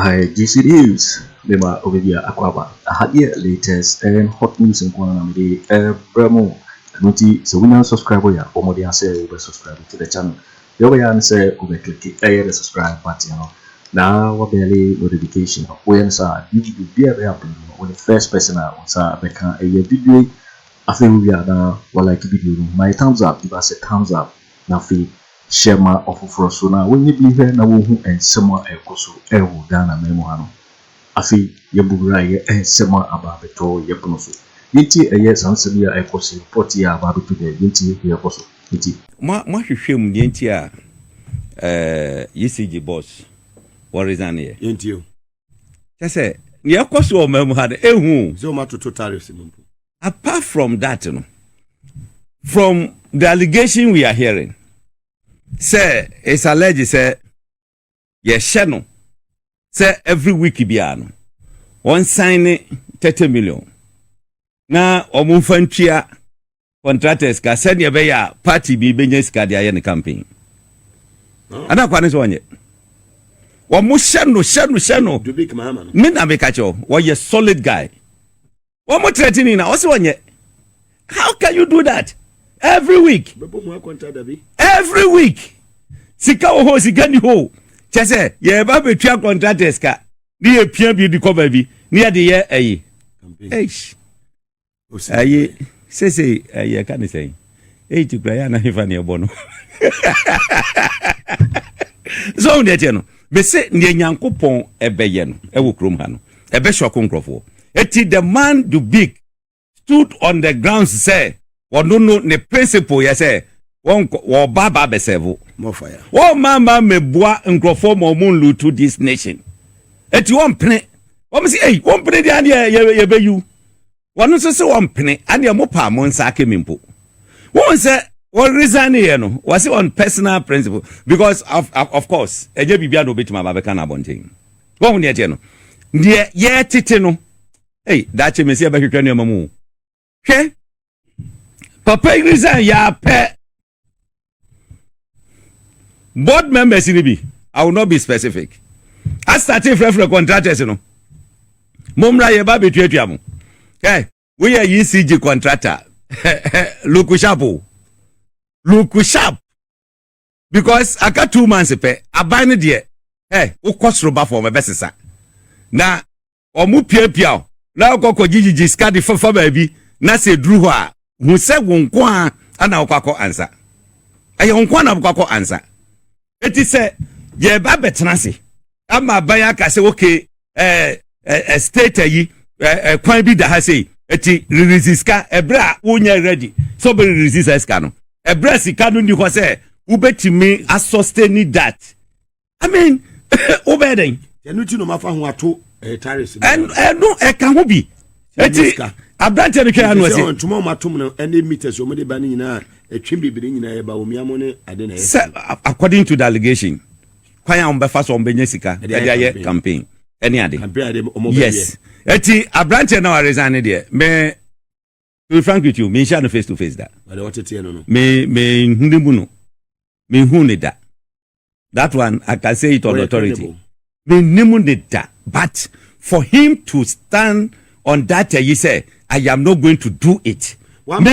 GC News, Bema Ovia Aquaba. I had the latest and hot news in Kwanamidi, Bremo. Noti, so we now subscribe ya, or more than say, we subscribe to the channel. The way I say, we click the subscribe button. Now, what barely notification of when sir, you be a happen when the first person out, sir, I can a video. I feel we are now, well, like video. My thumbs up, give us a thumbs up. Now, feel. Share my offer for so now when you be here now and someone else ewo Ghana memoano afi yebura and someone about the toy yeposo yiti a yes answer ya ekosi report ya about to the yiti yeposo yiti ma hwehwem yenti a ECG boss what reason here yenti say ne ekoso o memu had ehu so ma to tariffs mumpo apart from that from the allegation we are hearing. Say it's alleged say channel say every week biano one sign 30 million na omunfantua contractors ka said ye be ya party bi benye sika dia ye campaign ana kwa ne so onye wo mu shano dubik Mahama me na be kacho wo ye solid guy wo mu threatening na wo se onye how can you do that every week? Every week. Sika oho sika ni ho. Chese ye ba betua contractors ka. Ni e pia bi di cover bi. Ni ade ye ayi. Eish. Ayi say ayi ka ni say. Eyi ti kra ya na hifa ni ebo no. So on dey no. Be say ni Nyankopon ebeye no. E wo krom ha no. Ebe shoko nkrofo. Eti the man do big stood on the ground say no ne principle ya say won wo baba besevu more fire wo mama mebua nkrofo mo mun lutu this nation eti won pene won say eh won pene dia ye beyu won so say won pene ane mo pa mo nsa ake mimpo won say won resign here no was on personal principle because of course eje bibia no betima baba kana bonten won ne je no die ye tete no eh da che mesi aba hwehwe ne mamu hwe Papa Resign ya pe board members in be. I will not be specific. I started for contractors, you know. Mumra ye ba betuatua mo. We are ECG contractor. Look sharp. Because I got 2 months pe. Abai ne de. Wo kwosroba for me besesa. Na omu pia. Na okoko gigi skadi fa ba na se dru ho a who said wonkwa ana okwako answer aye wonkwa na okwako answer eti say ye ba betenase ama banya ka say okay state yi kwan bi da ha say eti resist ebra wonya ready so be resist ska no ebra sika no ni ho say wo betimi sustain that I mean obeden enuti no mafa ho ato tariffs no e ka ho bi eti Abrante no kan no say tomorrow matum no any meters o me de ba ni nyina etwem bibiri nyina ye Bawumia mo ne ade na ye according to the allegation kwan ya ombe fa so ombenye sika ye campaign any ade yes eti Abrante na resign there me to be frank with you me share no face to face that but what it no me hundimu no me hunne that one I can say it on authority me nimu da but for him to stand on that he say I am not going to do it. Me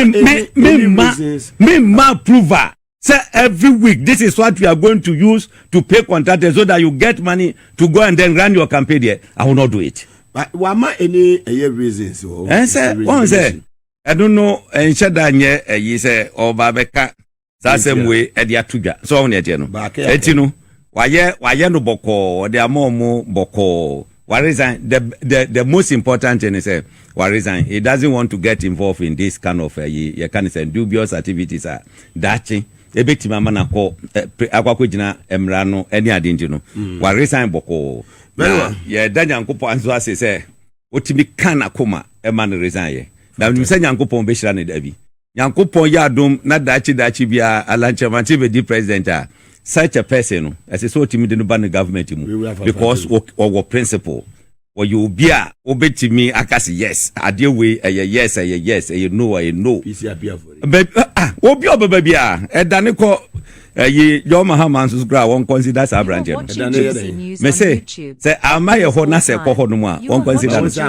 approval. Say every week this is what we are going to use to pay contractors so that you get money to go and then run your campaign there. I will not do it. But why any reasons? One say I don't know. And shada ye say or babeka. Same way edia tuja. So on ye no. Etino. Why no boko? They are more boko. Resign. The most important thing is Resign. He doesn't want to get involved in this kind of you can say dubious activities. Dachi. Ebeti mama na ko akwako jina emrano any adinti no. Resign boko. Yeah, da Nyankopon anso ase say otimi kan akoma e man resign ye. Na nim say Nyankopon be hira ne dabi. Nyankopon ya dom na dachi bia alanchemanti be di president such a person as so timid in the government because our principle or you be a obey to me akasi yes ade we yes you know but obi obaby a dane ko ye your Mahama so gra won consider sa branch me say am I ho na se ko ho no a won consider me say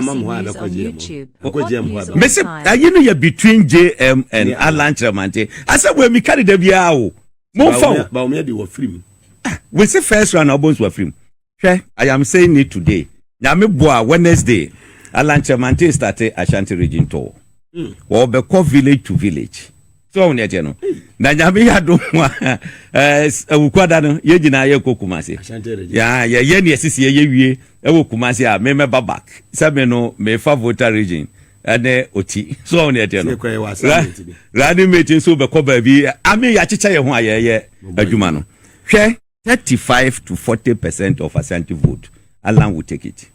you know you between JM and Alan Kyeremanteng I say we me carry da bia o mo fa Bawumia dey wo free we say first round obons were free I am saying it today nyame boa Wednesday Alan Kyeremanteng started Ashanti region tour or be call village to village so on yet no na nyame ya do awukwada no ye gina ye kokumase ya ye ne sisi ye wie e wo kumase a me babak sabe no me favorite region ane oti so on yet no rani meeting so be call baby ame ya chicha ye ho ayeye adwuma no hwe 35 to 40% of Ashanti vote Alan will take it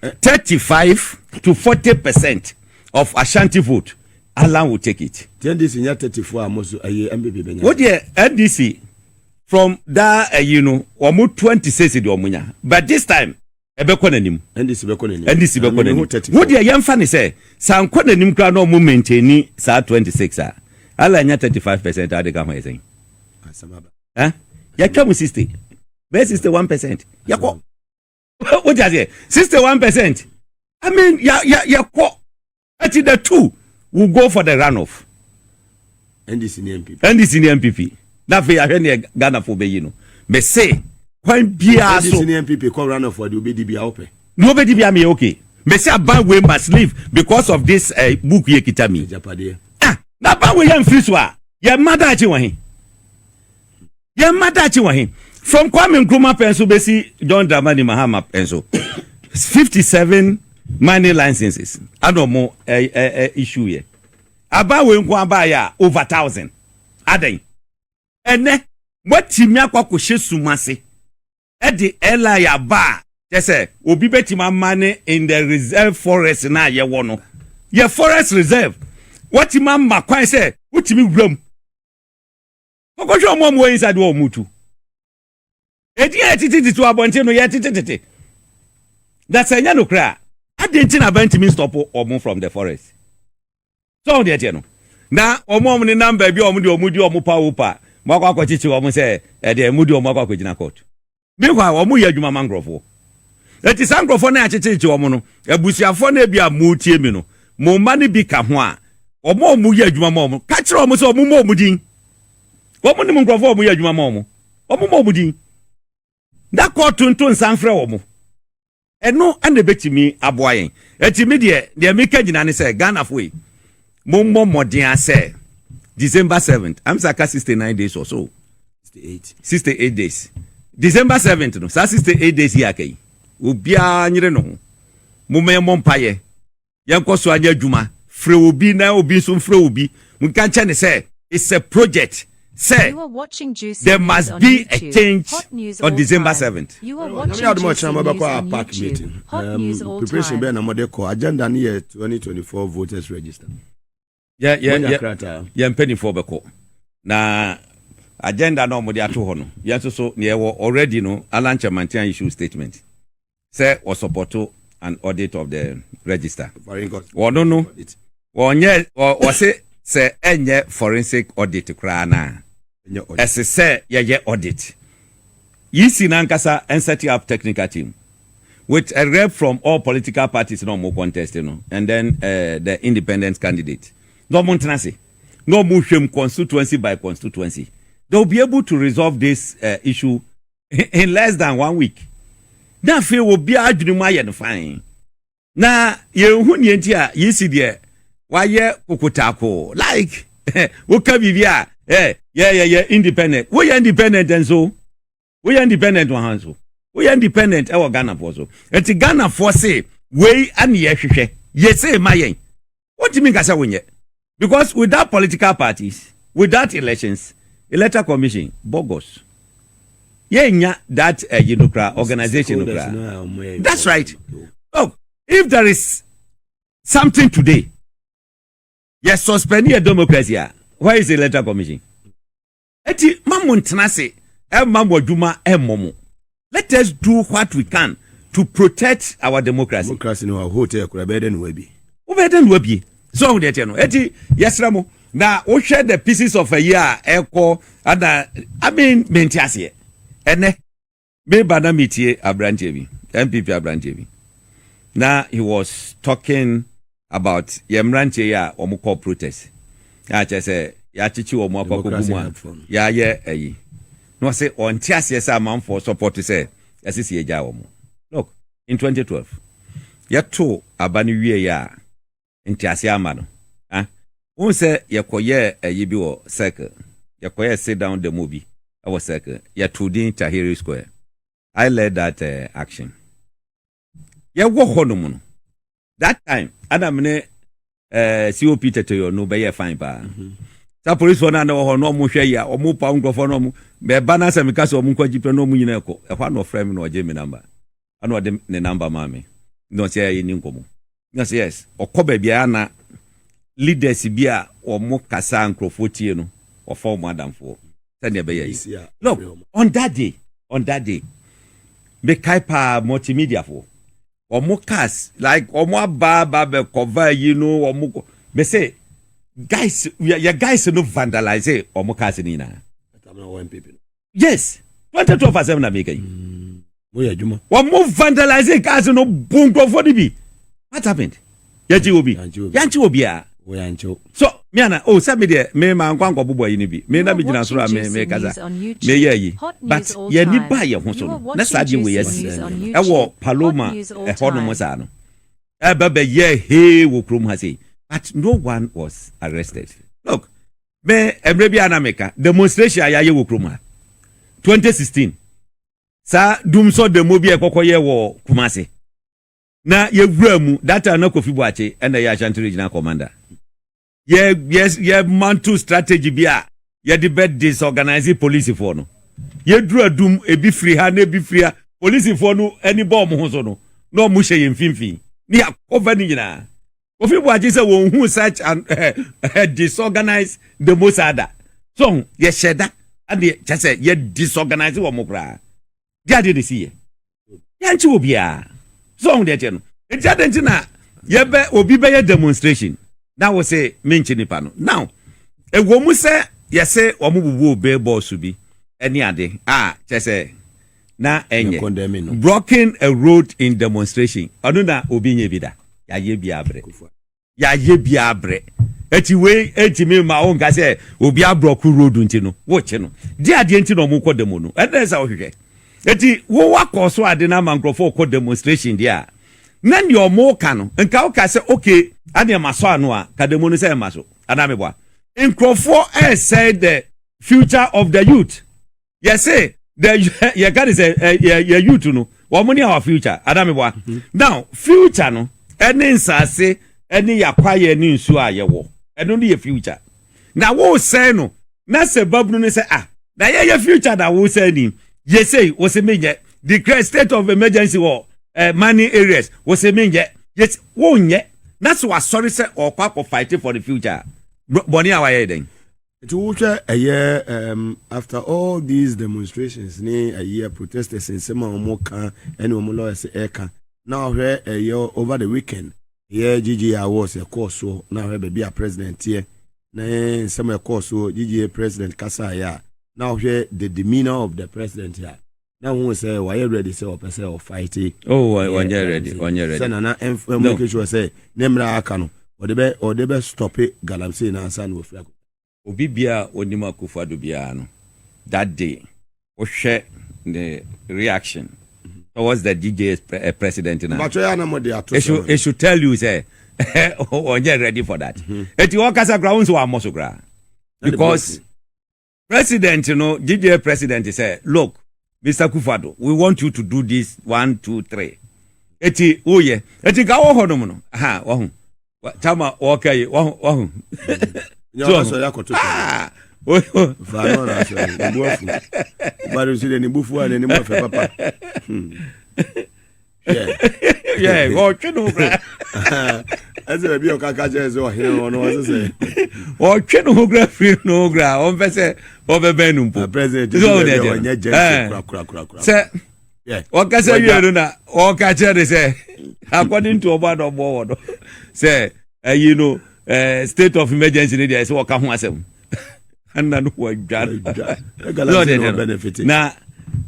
35 to 40% of Ashanti vote Alan will take it. NDC nya 34 amoso aye MBB benya. What the NDC from that omo 26 the omunya. But this time ebekọ nanim. NDC bekọ nanim. NDC bekọ nanim. What the yemfa ne say sankọ nanim kra na omo maintain sa 26 a. Alan nya 35% ade ka ho yesen. Asamaba. Ya come 60. Be 61%. Yakọ. What you say? 61%. I mean ya ko at the two will go for the runoff. NDC ni MPP. That way I hear Ghana for be me say when bia so NDC ni MPP call runoff for the obedi open. Nobody be me okay. Me say ban we must leave because of this book ye kitami. Japade. Na ban we yam free so a ye mother achi wahin. Ye mother achi wahin. From Kwame Nkrumah penso besi John Dramani Mahama penso 57 mining licenses. I don't know issue here. Aba we nko aba ya over 1,000. Aden. Ene what timia kwa kohye sumase. E de ela ya ba. They say obi betima money in the reserve forest na ye wo no. Ye forest reserve. What imam makwan say utimi wram. Kokosho mo inside wo mutu. Eti to abonte no ye tititi. That's a no cry. I didn't about to stop or from the forest. So the no. Now omo ni number bi omudi omupa upa. Mwakwa kwa chichi omu say de mudi omwakwa kwa jina court. Meanwhile omu ye adwuma mangrofo. Eti sangrofo na chichi omu no. Ebusuafo na bia mutie mi no. Mo mani bi ka ho a. Omu ye adwuma ma omu. Ka kire omu say omu mo omudin. Omu ni mangrofo omu ye adwuma ma omu. Omu mo omudin. Da court tuntun sanfre omu. Eno ande betimi aboyen etimi de meka gina ne say Ghana foi mommo modern ase December 7th I'm saka 69 days or so 68 days December 7th no 68 days here kai obia nyire no mommo mompaye yenkoso anya adwuma frɛ obi na obi so frɛ obi munka nche ne say it's a project. Say, there must be a change on December 7th. You are watching park meeting. Preparation be na modeko agenda ni 2024 voters register. Yeah, penny for beko. Na agenda no mo de ato ho no. Yes so ne already no Alan Kyeremanteng issue statement. Say or support an audit of the register. Or no. Or say enye forensic audit kra na. As I say, yeah, audit. You see, Nankasa and setting up technical team with a rep from all political parties, no more contest, and then the independent candidate. No Montanasi, no Muslim constituency by constituency. They'll be able to resolve this issue in less than 1 week. Now, feel will be arguing my and fine. Now, you see there, why, Ukutako, like, Ukabivia. Yeah, independent. We are independent and so. We are independent one so. We are independent our Ghana for so. Eti Ghana for say we and yehwehwe. Yes say my. What do you mean kasa wenye? Because without political parties, without elections, electoral commission bogus. Yenya that organization. That's right. Look, if there is something today, yes, suspend your democracy. Why is the electoral commission? Eti mamun tenase, mamwaduma momo. Let us do what we can to protect our democracy. Democracy no hotel kura better than we be. So that you know, yes, Ramo. Now, we share the pieces of a year, echo, and I mean, Mentiasie. And me bana metie Abranjebi, MPP Abranjebi. Now he was talking about Yemranche ya omuko protest. Ya chese ya chichi omuko kubumwa. Ya ye no say on tiasie sa man for support to say asisi eja omu. Look, in 2012, ya to abani wie ya ntiasie amano. Who say yakoye bi wo circle. Yakoye sit down the movie. I was circle. Ya to din Tahiri Square. I led that action. Ya wo hono that time adamne COP teteyo no be fine ba. Sa police wona na ho no mo hwe ya o mo pa nkrofo no mo be bana se meka so mo kwajipe no mo nyina eko e kwa no frame no oje me number. Ana ode ne number ma me. No say yi ni nkomo. No say yes. Okoba bia na leaders bia o mo kasa nkrofo tie no o fa mo adamfo. Send be yi. Look, on that day be kaipa multimedia for omo cast like omo ba be cover you know omo me say guys your guys no vandalize omo cast ni na yes 22 na make yi we adwuma omo vandalize cast no bunko for the what happened yanchi obi a we ancho so me ana Sammy de me ma nkwanko bobo yi ni bi me na me gina soro me kaza me ye but ye ni ba ye ho so no na saje we yes e wo Paloma e hono mo sa no e baba ye he wo krom ha say but no one was arrested. Look, me emre bi anameka demonstration ya ye wo krom ha 2016 sa dum so demo bi e kokoye wo Kumase na ye wura mu data na Kofi Boakye and the Ashanti Regional Commander. Ye mantu strategy bia ye de bed disorganize police for no ye dru adum ebi free ha na ebi free police for no any bomb ho so no no mu hye mfimfin ni akova ni nyina Kofi Boakye say won hu such and disorganize the mosada so ye sheda and ye say ye disorganize wo mokra dia de see ye nchi obi a so de che no e dia de na ye be obi be ye demonstration. Now we say mention pano. Now, a woman say yes say omububu be boss be any ade say na enye blocking a road in demonstration. Aduna obi nye bida ya ye biabre eti we eti me ma on ka say obi ablock road nti no wo che no di ade nti no mo ko demo no e say ohwehwe eti wo wakọ so ade na mankrofo ko demonstration dia na ndi omo ka no nka o ka say okay ade maso anu a kademo no say maso ana me boa nkrofo said the future of the youth yes say the you can say your youth no wo money our future ana me boa now future no ene nsase ene yakwaye ni nsu a ye wo eno no ye future na wo say no na se babnu no say na ye future da wo say ni ye say wo say me declare state of emergency war money areas wo say me yes wo nye that's what sorry say or papa fighting for the future. Boni awaye den. It will a year after all these demonstrations, a year protesters in Sema Omoka and Omolo Eka. Now here a year over the weekend. Here GGA was a course so now here be a president here. Now some course so GGA president Kasaya. Now here the demeanor of the president here. Now we say why you ready say or fighting. Oh, when you're ready. Senana make sure say nemra akano or the best stop it galamsey na ansan wo flag. Obi bia onima Akufo Addo bia no that day we share the reaction towards the DJ president now. But you know they are it should tell you say when you're ready for that. Eti wakasa grounds wa mosogra because president DJ president say look Mr. Akufo Addo, we want you to do this 1, 2, 3. Eti oye, eti ka wo hono no. Aha, wo hu. Chama okay, wo hu. So so ya koto. Va no na so. Buafu. Baro sile ni bufu ane ni mo fe papa. Yeah, go twenu gra. Eze bi o kaka je zo he ono wo se. O twenu gra free no gra. On fe se o be benu po. President onye je kura. Se Yeah. Okasa wienu na okache de say according to Obado Bowodo say state of emergency ni dey say waka ho asem. Anna no wadwa. No benefit. Na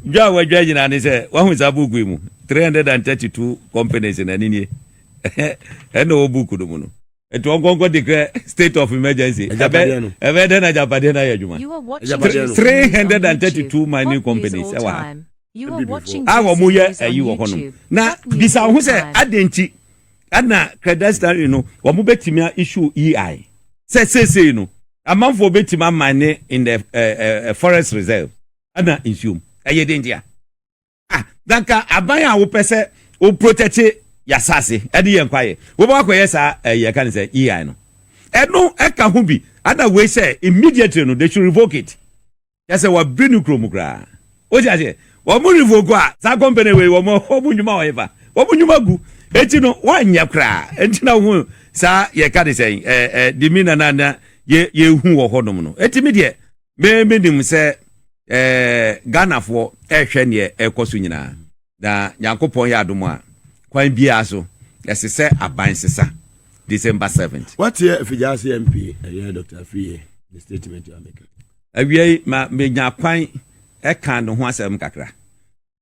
Jwa wadwa nyina ni say wa hu sabuku mu 332 companies na nini. Eno obuku do mu no. It won't declare state of emergency. You are watching 332 mining companies. You are watching YouTube. Now, this who say Adenti, Adna Credestar, Wamubetimia issue EI. Say, a month for Betima money in the forest reserve. Adna issue. Ayedindia. Danka Abaya Upese, who protect Yasasi, Eddie Empire. We walk where you can say, EI no. No, Eka Hubi, other way say immediately no, they should revoke it. That's a what Brinu Kromugra. What I say, what money for go, that company way, what more, what would you ever? What would you magu? Etino, one yakra, and now, sir, ye can say, Dimina Nana, ye who or Honomono. Etimedia, may medium say, Ghana for Shenye, Kosunina, the Yakopo Yaduma. Kwan biaso yes say aban sesa December 7th. What year if you just MP Dr. Fie the statement you are making? Awie ma menya kwan e kan no ho asem kakra.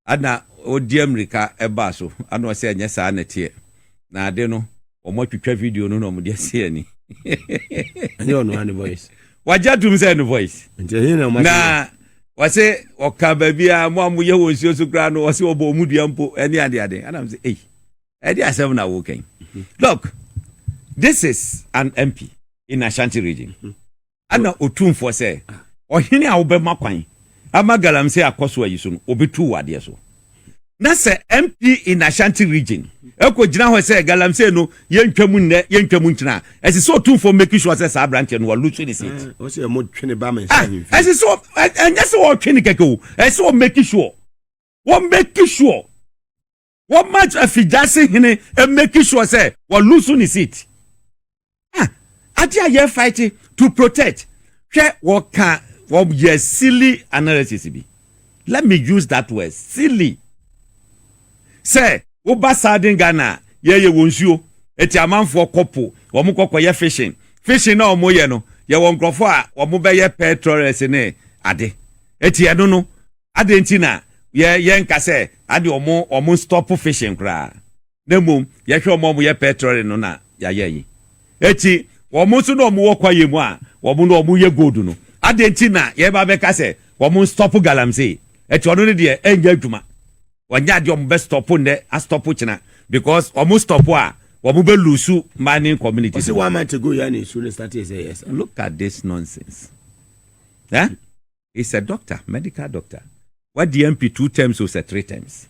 Ana odi America e ba so ana o say anya sa na tie. Na ade no o mo twetwa video no no mo de se ani. Ani ono an voice. Waja dum say no voice. Na wase okaba bia mo amuye wonsuo so kra no wase obo omudua mpo ani ade and I'm say hey idea 7 na working. Look, this is an MP in Ashanti region. Ana otumfo say ohene a wo be makwan ama galamsey akoso ayiso no obetu wade so. Na say MP in Ashanti region eko gina ho say galamsey no yentwamu nne yentwamu ntina esi so otumfo make sure say sa branch no walutu ni seat. O say mo twene ba man say. Esi so anya say wo twene keke o esi wo make sure. What make sure? What much if he just saying and making sure say what lose on his seat? Adia fighting to protect. What can what yes silly analysis be? Let me use that word silly. Say Oba Sardin Ghana ye wonsuo eti amanfo kopo wo mo kokoye fishing na omo ye no ye won krofo a wo mo be ye petrolers ne ade eti eno no ade ntina ye nka say ade omo stop fishing kra na mum ye hwe omo ye petrol no na ya yi eti omo so no omo wo kwaye mu a omo no omo ye gold no ade ntina ye ba be ka say omo stop galamsey eti ono ne de enga adwuma wanya de omo be stop ne a stop china because omo stop a omo be lose mining community. So 1 month ago you should start say yes. Look at this nonsense. Yeah? He's a doctor, medical doctor. What the MP 2 times or 3 times?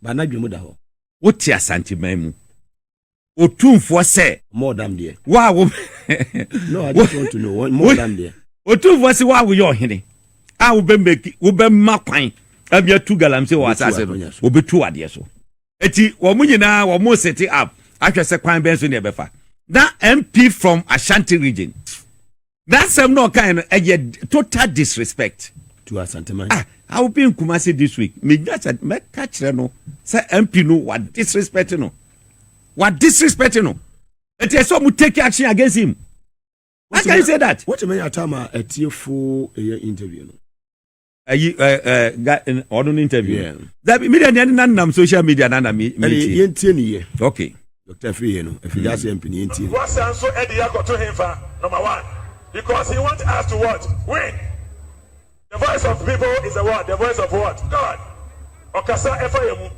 But na dwemu da ho. What ya santimamu? Otumfo say more than there. Wow. No, I just want to know more than there. Otumfo say wa wo yo hene. A wo be make wo be makwan. Abia tu galamsey wo asase no. Wo be tu ade so. Eti wo mu nyina wo mo set up. Ahwe se kwan ben so ne befa. That MP from Ashanti region. That some no kind of total disrespect to Asante. I will be in Kumasi this week. Me just me catch no. Say MP no what disrespect no. What disrespect no. It is so mu take action against him. How can you say that? What you mean atama a tearful interview no? On interview. Yeah. That media nan social media nan me. Okay. Dr. Free no. If you just MP yenti. What's so Eddie got to him for number 1 because he wants us to what? Win. The voice of people is the what? The voice of what? God.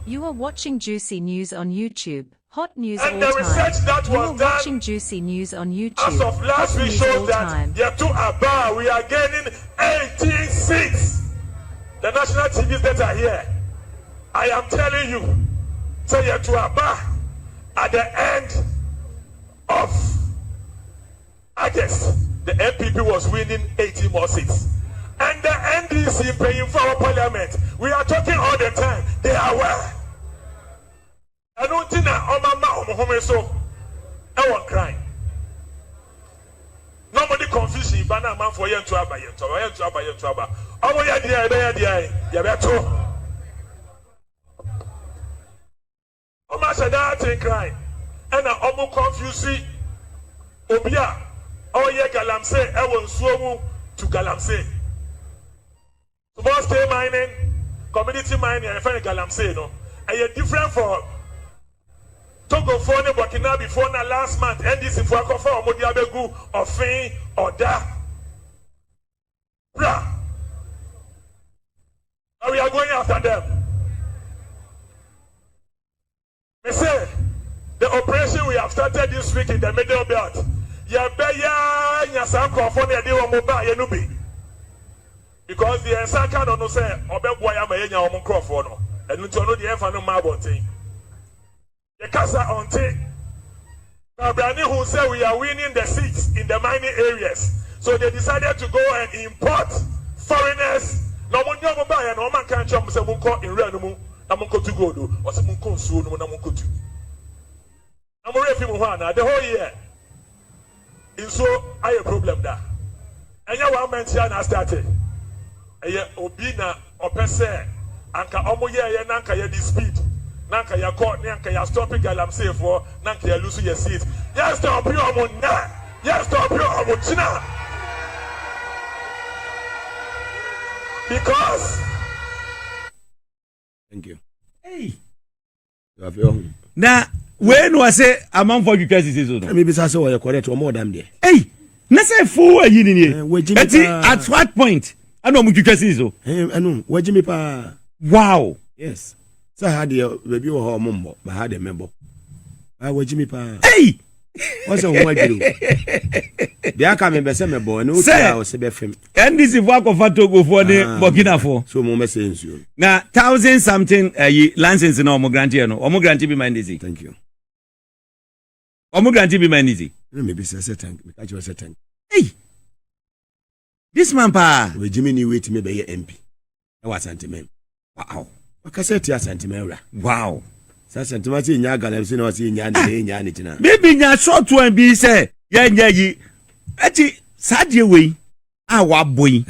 You are watching Juicy News on YouTube. Hot news and all the time. Research that you was are done watching Juicy News on YouTube. As of last week showed that time. Aba, we are gaining 18 seats. The national TVs that are here. I am telling you, say Aba at the end of August, the MPP was winning 18 more seats. And the NDC paying for our parliament. We are talking all the time. They are aware. I don't think that Mama so I won't cry. Nobody confusion. Bana man for yen to aba. Oh yeah, dear. said that thing crying. And I almost confuse Obia. Oh, yeah, galamsey. I will swim to galamsey. Small scale mining, community mining, and find galamsey, no. And you're different for Togo for the Burkina before na last month. And this is for Akufo Addo or Fin or Da. Bruh. And we are going after them. They say the operation we have started this week in the Middle Belt. Because the second no say Obeboya Mayenya Omukrofo no. And you know the Efa no Mabonte. The Casa Onte. Kabrani who say we are winning the seats in the mining areas. So they decided to go and import foreigners. No one know about and no man can't jump say munko in real no munko to go do or some munko so no munko to. I'm ready for the whole year. In so I a problem there. And you want mention I started. Eye obina opese anka omo ye nanka ye this speed nanka ya court nanka ya stopping galamsey for nanka ya lose your seat. Yes stop you omo na. Yes stop you omo china. Because thank you. Hey. You have your own. Now when was say among for you guys is so no. Maybe say we correct or more than there. Hey. Na say fool yi ni. At what point? I know much you see so. I know. Where Jimmy pa? Wow. Yes. So had the baby or her mumbo, but had a member. Where Jimmy pa? Hey. What's a white do? They are coming by some boy. No, I was a befim. And this is work of Togo for the Burkina for. So more messages you. Now 1,000 something license in Omo grantee no. Omo grantee be mind easy. Thank you. Omo grantee be mind easy. Maybe say certain. Catch you certain. Hey. This man pa we Jimmy ni wait me be MP. I was sentiment. Wow. Wakaseti ya sentiment. Wow. Sa sentiment nya galamsey na wasi nya ni tina. Baby nya short one be say nya yi. Ati sadie we wa boy.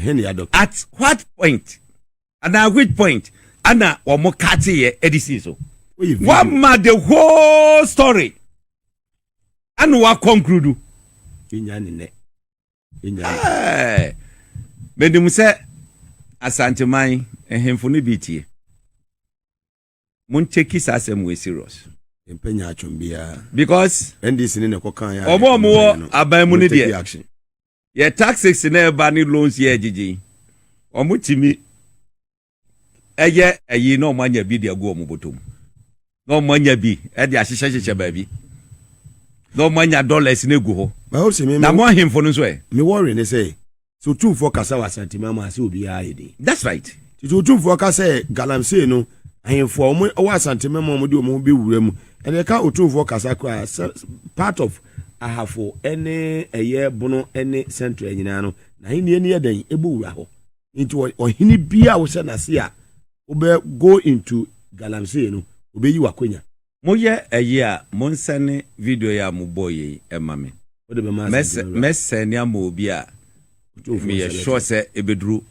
At what point? And at which point? Ana omo kati ye edisi so. What ma the whole story. And what conclude? Nya ni ne. Hey. Bedum say asanteman ehemfo no bitie. Mun take asem we serious. Empenya achombia. Because NDC ne kokan ya. Omo aban mu ne de. Ye taxes na eba ni loans ye gigi. Omo timi eye eyi na omo anya bi de agu omo botom. Na omo anya bi e de ahyehyehye ba bi. Na omo anya dollars na egu ho. Na mo ahemfo no so e. Me worry ne say so two for kasa wasantima ma se obi ayede. That's right. So two for kasa galamsey no ahemfo omo wasantima ma omo de omo be wura mu. And they can't two for kasa part of ahafo any eye bono any central nyina no. Na hini eni eden ebu wura ho. Into ohini bia wo se na se a obe go into galamsey no obe yi wakonya. Moye eye a monsane video ya mo boy e mame. Messene amobi a me sure say ebedru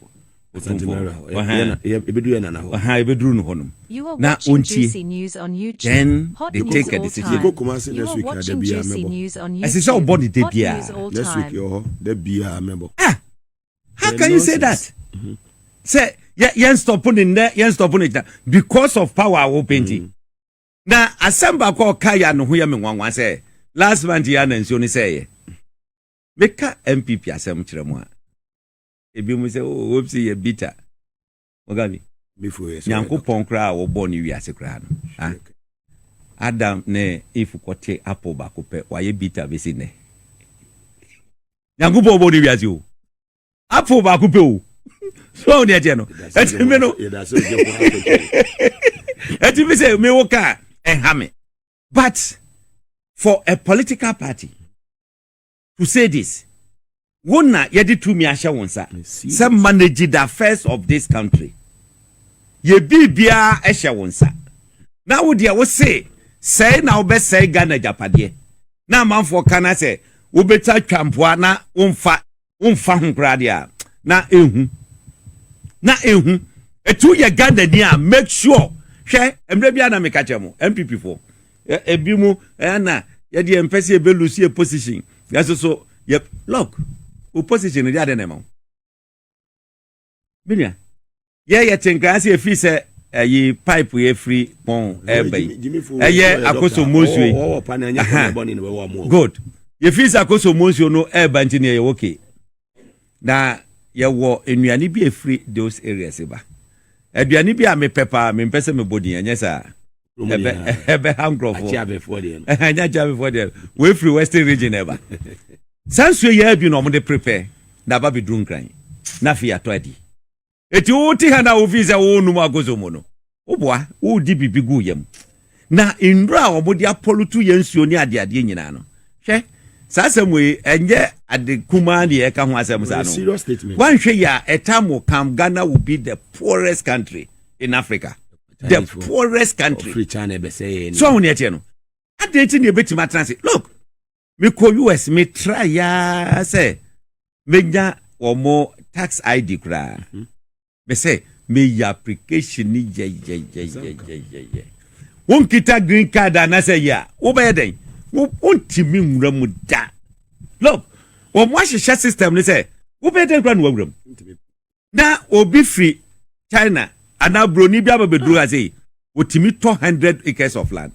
ebedru na ho ebedru no honom na juicy news on YouTube. Then they take a decision. Go come next week na dey bia member. As is our body dey bia next week yo dey bia member. How can you say that? Say yen stop on it because of power opening. Na asamba ko kaya no ho ya me nwanwa say last month ya na nsi oni say meka MPP asem kire mu a ebi mu say o opsi ye bitter Gabby before yes Nyankopon kra wo bo ni wiase kra no Adam ne if kote apple ba ko pe wa ye bitter be si ne Nyankopon bo ni wiase o apple ba ko pe o so ne je no eti me no eti me say me wo ka enhame but for a political party to say this, wona yedi to me asha wonsa. Some manage the affairs of this country. Ye bibia asha wonsa. Now would you say now be say Ghana Japade. Na manfo kana say wo beta twampoa na wonfa hunkradia na ehu etu ye Ghana ni a make sure hwe emre bia na meka chemo MPP for ebimu na ye de empese be lose position yes so yep look opposition dey ade na ma binia ye tenka ase efi se yi pipe ye free pon ebe eye akoso monsuo good ye fi se akoso monsuo no eba ntini ye okay na ye wo enuane bi e free those areas ba aduane bi a me pepa me mpese me body anya sa ebe hangrofo anya chabe for there we free western region eba sanso ye bi no mo de prepare na ba bi drum kran na fi atodi eti uti hana ofisa wonu magozo mono oboa udi bibi gu yam na indra omodi apolutu yensuo ni ade nyina no hwe sasamwe enye ade kuma ne eka ho asem sa no one hwe ya etamo kam Ghana will be the poorest country in Africa the poorest country so on yet no ade ti ne betima transit look me ko US me try ya say menya omo tax ID kra me say me ya application ni ye won kita green card na say ya wo be den won timi nwura mu da look wo mo ahye system ni say wo be den kra no nwura mu na obi free China ana broni bi ababedru ase wo timi 200 acres of land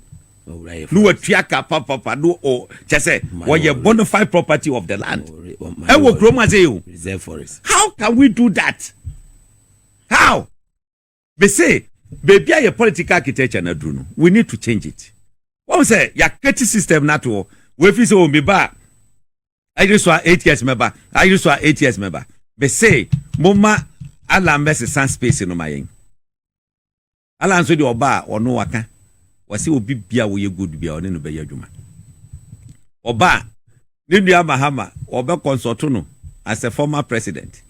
no watuaka papa no o chese wo ye bona fide property of the land e wo krom ase you reserve forest how can we do that? How? They say, baby, your political architecture na dru no. We need to change it. What we say, your KT system na to. We fi so me ba. I just saw 8 years member. I just saw 8 years member. They say, mama ala mbese san space no mayen. Ala nso di oba ono waka. Wasi obi bia wo ye good bia one no be yadwuma. Oba ni nua Mahama oba consult no as a former president.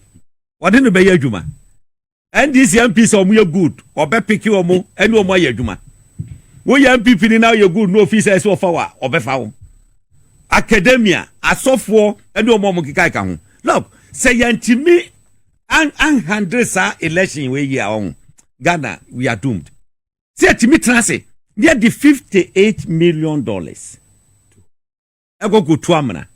One no be yadwuma. And this MP so mu good obe piki omo eni omo yadwuma wo MP ni now you good no officer so fawa obe fawo academia asofo eni omo mo kika ka ho look say yantimi an handle sa election we year on Ghana we are doomed say timi transe near the $58 million ego go to amna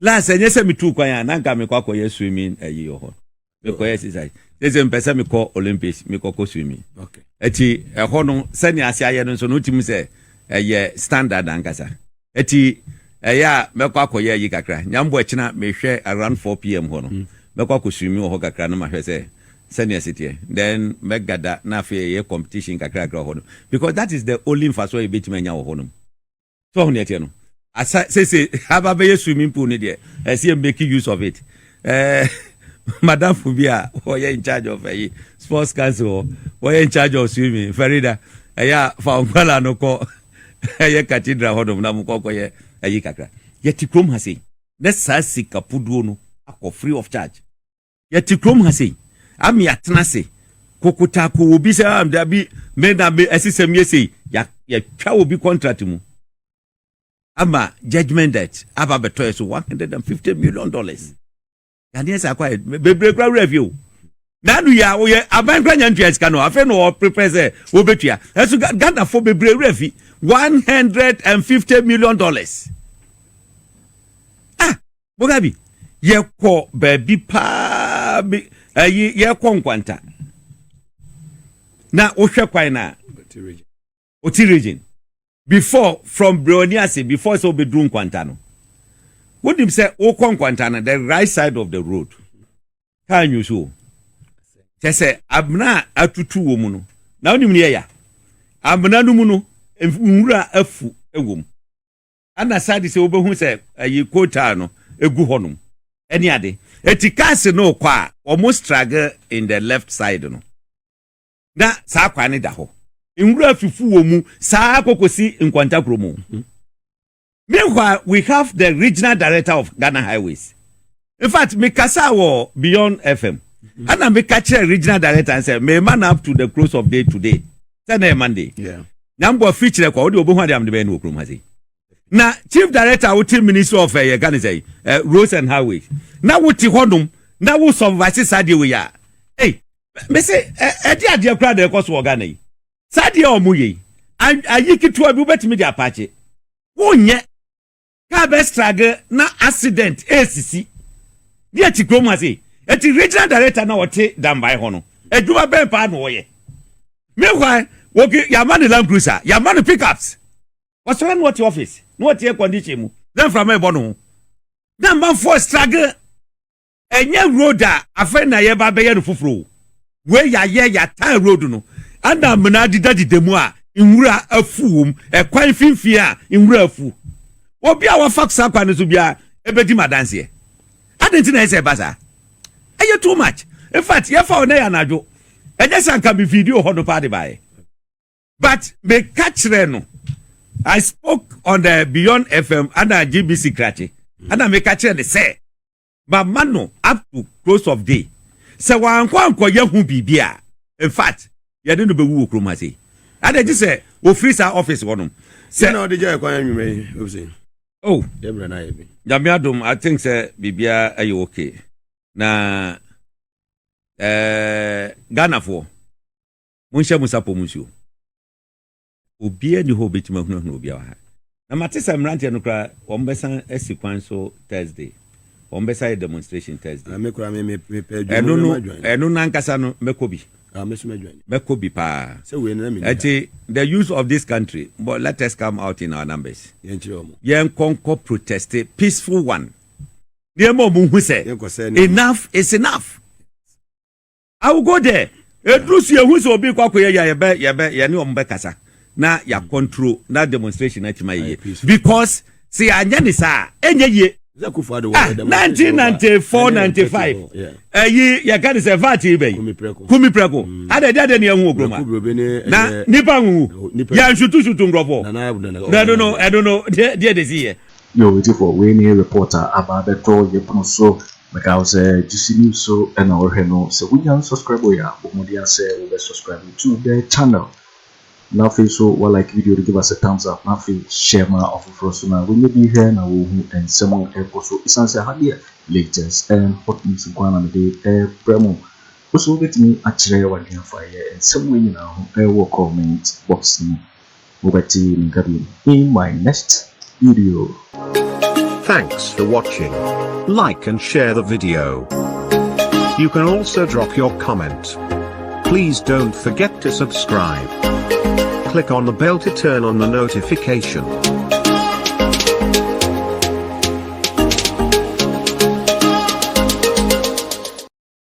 la say nyese mi tu kwan na nka me kwakọ ye swimming ayi yo ho me ko exercise there's a person me call Olympics me ko swimming okay eti ho no sani ase aye no so no tim say ye standard ankasa eti ya me ko akoye yi kakra nyambo akina me hwe around 4 pm ho no me ko swimming ho kakra no ma hwe say sani asite then me gada na fe ye competition kakra ho no because that is the only first way bit menya ho no so ho ne tie no asa say haba be swimming pool ni de see make use of it Madam Fubia, who are in charge of a sports council, who are in charge of swimming, Farida, aya Fangala no ko, aya cathedral hodom Namukoko, a yikaka. Yet Tikrom has say, let's say Kapuduno, ako free of charge. Yet Tikrom has say, Ami Atnase, Kokutaku, Ubisa, there be men are assistant yesi, ya chow will be contract mu. Ama judgment that Abba Toys $150 million. And yes, I quite bebre review. Now we are abankran interest cano. I no prepare obetia. As Ghana for bebre review $150 million. Bogabi, ye ko baby pa ye kwanta. Na ohwe kwan na Oti region. Before from Broniase before so be drum kwanta no. What do you say? O Kwantana, the right side of the road. Can you show? They say, Abna atutu womuno. Now you mean, Abna numuno, and Mura a fu a womb. And I said, this over who said, a ye quotano, a guhonum. Any other. A ticase no qua, almost straggle in the left side. No. That Saquani daho. In Rafu womu, Sakosi in Quanta promo. Meanwhile, we have the regional director of Ghana Highways. In fact, Mikasa was beyond FM. And I make a regional director and say, may man up to the close of day today. Sunday, Monday. Yeah. Number feature the Benu. Now, Chief Director, Uti Minister of Ghana, Roads and Highways. Now, what you honum, now who some vices Sadi we are. Hey, me say, Eddie Agyapong the cost of Ghana. Sadi or Muye. ayiki to abi betimi di apache wonye ka be struggle na accident esisi di ati kroma say eti regional director na wote Dampare ho no adwuma ben pa na wo ye meanwhile woki yamani Land Cruiser yamani pickups what's wrong with your office no what air condition mu then from ebo no then man for struggle enye road a afa na ye ba be ye no fufuro we ya tan road no anda mena didadidemu a nwura afuwom ekwan finfi a nwura afu obi a wa fax akwa ne so bia ebedi madanse adenti na ese basa eye too much in fact ye fa ona ya najo eje sanka bi video ho no pa de bae but me catch no I spoke on the Beyond FM and GBC Secrét and I me catch the say but mano up to close of day se wa anko ye hu bibia in fact ye de no be wu okroma say and they say o freeze our office wonum say no dey joy kwan anwume Hopeson oh debra na ye bi Jamiadum I think say bibia are you okay na Ghana for munsha musapo munsio obia ni ho betima hunu obia wa na matisa mrante no kra ombesa esikwan so Thursday ombesa demonstration Thursday me kra me eno nankasa no mekobi mekobi pa say we na me the use of this country but let us come out in our numbers yen konko protest peaceful one the mo mu say enough is enough. I will go there. Edrusi ehun so obi Kwaku ye ni ombe kasa na ya control na demonstration na tima ye because see anya ni sa enye ye Akufo Addo 1994-95 ya kan se vati be kumi preko ade ni ehun ogroma na nipa hu ya shutu ngrofo I don't know there they see yo waiting for we ni reporter ababeto ye pono so because GC News so and our no so we can subscribe ya omodia say we subscribe to the channel now so what like video to give us a thumbs up now share my offer so now when you be here now and someone also essentially had latest and hot news in Kwana the promo also get me actually what you fire and somewhere you know work comment box over to Gabby in my next video. Thanks for watching. Like and share the video. You can also drop your comment. Please don't forget to subscribe. Click on the bell to turn on the notification.